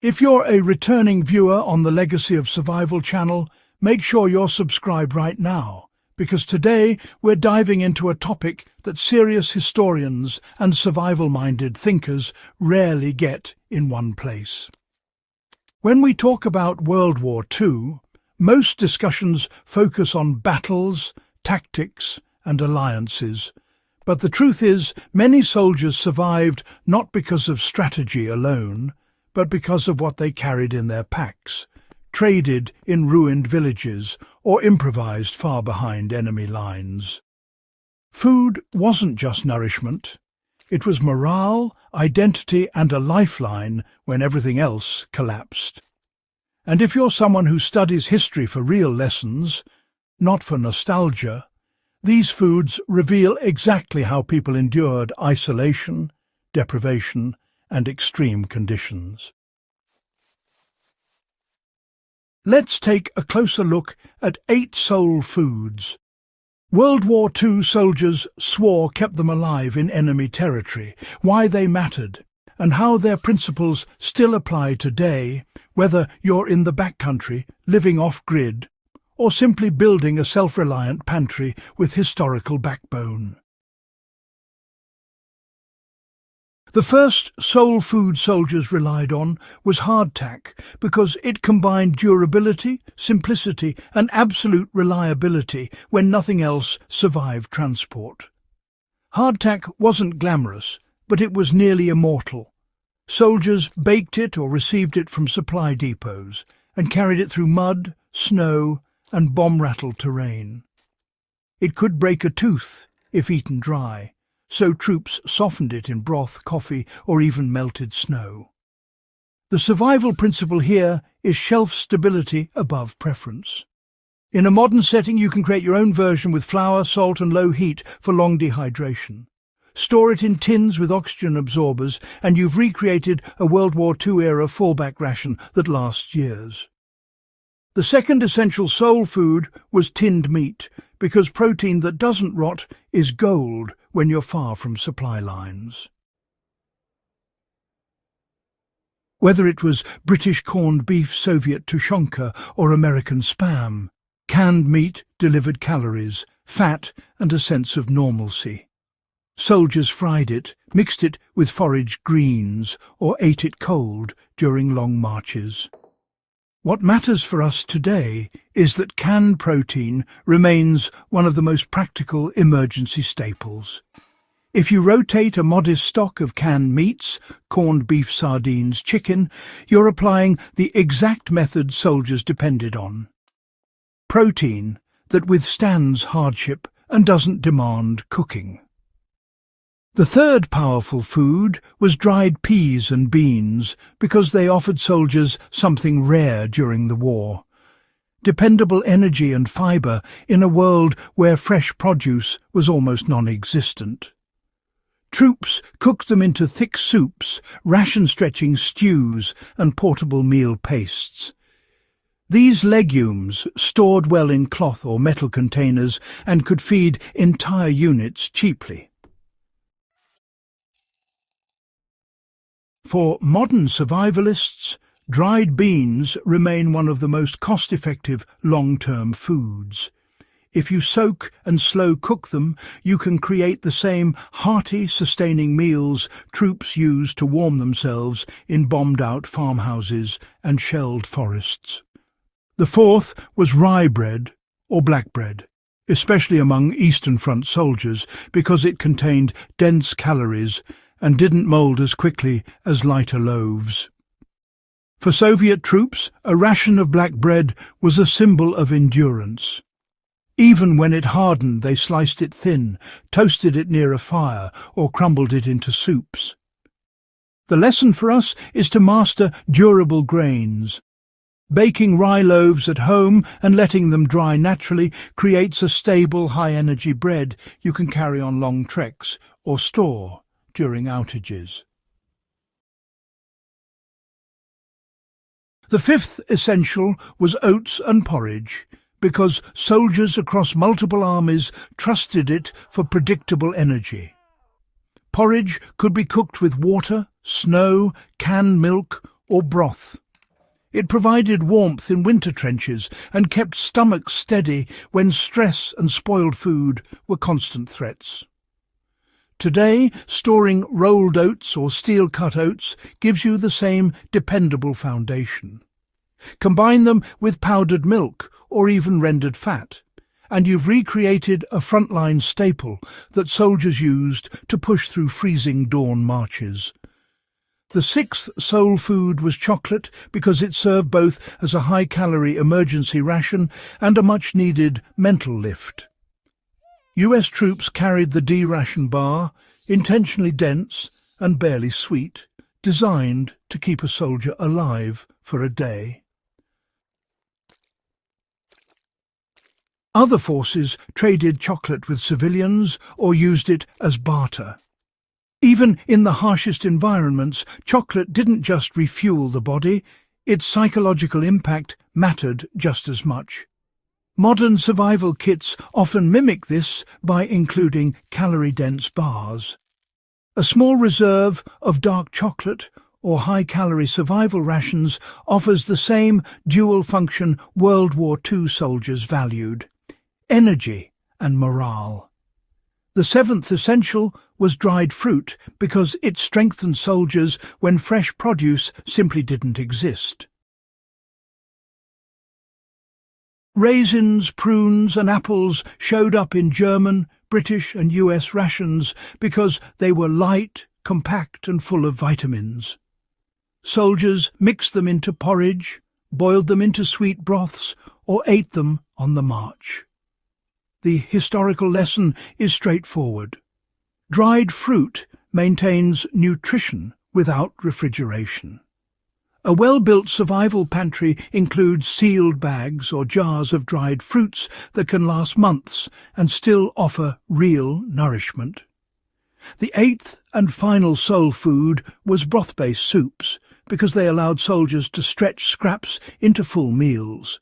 If you're a returning viewer on the Legacy of Survival channel, make sure you're subscribed right now, because today we're diving into a topic that serious historians and survival-minded thinkers rarely get in one place. When we talk about World War II, most discussions focus on battles, tactics, and alliances. But the truth is, many soldiers survived not because of strategy alone, but because of what they carried in their packs, traded in ruined villages, or improvised far behind enemy lines. Food wasn't just nourishment. It was morale, identity, and a lifeline when everything else collapsed. And if you're someone who studies history for real lessons, not for nostalgia, these foods reveal exactly how people endured isolation, deprivation, and extreme conditions. Let's take a closer look at 8 soul foods. World War II soldiers swore kept them alive in enemy territory, why they mattered, and how their principles still apply today, whether you're in the backcountry, living off-grid, or simply building a self-reliant pantry with historical backbone. The first soul food soldiers relied on was hardtack because it combined durability, simplicity, and absolute reliability when nothing else survived transport. Hardtack wasn't glamorous, but it was nearly immortal. Soldiers baked it or received it from supply depots and carried it through mud, snow, and bomb-rattled terrain. It could break a tooth if eaten dry, so troops softened it in broth, coffee, or even melted snow. The survival principle here is shelf stability above preference. In a modern setting, you can create your own version with flour, salt, and low heat for long dehydration. Store it in tins with oxygen absorbers, and you've recreated a World War II-era fallback ration that lasts years. The second essential soul food was tinned meat, because protein that doesn't rot is gold when you're far from supply lines. Whether it was British corned beef, Soviet tushonka, or American Spam, canned meat delivered calories, fat, and a sense of normalcy. Soldiers fried it, mixed it with forage greens, or ate it cold during long marches. What matters for us today is that canned protein remains one of the most practical emergency staples. If you rotate a modest stock of canned meats, corned beef, sardines, chicken, you're applying the exact method soldiers depended on. Protein that withstands hardship and doesn't demand cooking. The third powerful food was dried peas and beans because they offered soldiers something rare during the war. Dependable energy and fibre in a world where fresh produce was almost non-existent. Troops cooked them into thick soups, ration-stretching stews, and portable meal pastes. These legumes stored well in cloth or metal containers and could feed entire units cheaply. For modern survivalists, dried beans remain one of the most cost-effective long-term foods. If you soak and slow cook them, you can create the same hearty, sustaining meals troops use to warm themselves in bombed-out farmhouses and shelled forests. The fourth was rye bread or black bread, especially among Eastern Front soldiers, because it contained dense calories and didn't mould as quickly as lighter loaves. For Soviet troops, a ration of black bread was a symbol of endurance. Even when it hardened, they sliced it thin, toasted it near a fire, or crumbled it into soups. The lesson for us is to master durable grains. Baking rye loaves at home and letting them dry naturally creates a stable, high-energy bread you can carry on long treks or store during outages. The fifth essential was oats and porridge, because soldiers across multiple armies trusted it for predictable energy. Porridge could be cooked with water, snow, canned milk, or broth. It provided warmth in winter trenches and kept stomachs steady when stress and spoiled food were constant threats. Today, storing rolled oats or steel-cut oats gives you the same dependable foundation. Combine them with powdered milk or even rendered fat, and you've recreated a frontline staple that soldiers used to push through freezing dawn marches. The sixth soul food was chocolate because it served both as a high-calorie emergency ration and a much-needed mental lift. US troops carried the D-ration bar, intentionally dense and barely sweet, designed to keep a soldier alive for a day. Other forces traded chocolate with civilians or used it as barter. Even in the harshest environments, chocolate didn't just refuel the body, its psychological impact mattered just as much. Modern survival kits often mimic this by including calorie-dense bars. A small reserve of dark chocolate or high-calorie survival rations offers the same dual function World War II soldiers valued: energy and morale. The seventh essential was dried fruit because it strengthened soldiers when fresh produce simply didn't exist. Raisins, prunes and apples showed up in German, British and US rations because they were light, compact and full of vitamins. Soldiers mixed them into porridge, boiled them into sweet broths or ate them on the march. The historical lesson is straightforward. Dried fruit maintains nutrition without refrigeration. A well-built survival pantry includes sealed bags or jars of dried fruits that can last months and still offer real nourishment. The eighth and final soul food was broth-based soups because they allowed soldiers to stretch scraps into full meals.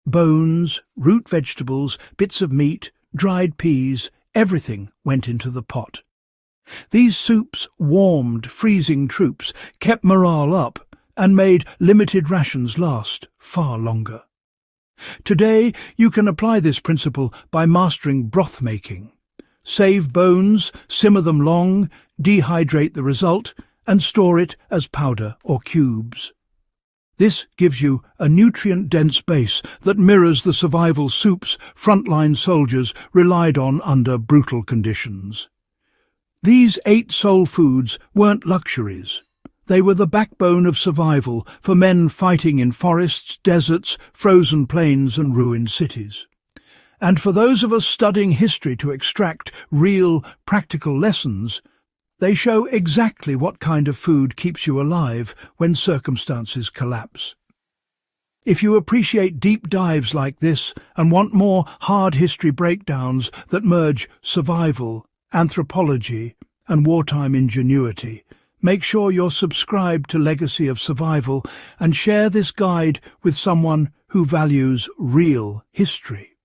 Bones, root vegetables, bits of meat, dried peas, everything went into the pot. These soups warmed freezing troops, kept morale up, and made limited rations last far longer. Today, you can apply this principle by mastering broth making. Save bones, simmer them long, dehydrate the result, and store it as powder or cubes. This gives you a nutrient-dense base that mirrors the survival soups frontline soldiers relied on under brutal conditions. These 8 soul foods weren't luxuries. They were the backbone of survival for men fighting in forests, deserts, frozen plains and ruined cities. And for those of us studying history to extract real, practical lessons, they show exactly what kind of food keeps you alive when circumstances collapse. If you appreciate deep dives like this and want more hard history breakdowns that merge survival, anthropology, and wartime ingenuity, make sure you're subscribed to Legacy of Survival and share this guide with someone who values real history.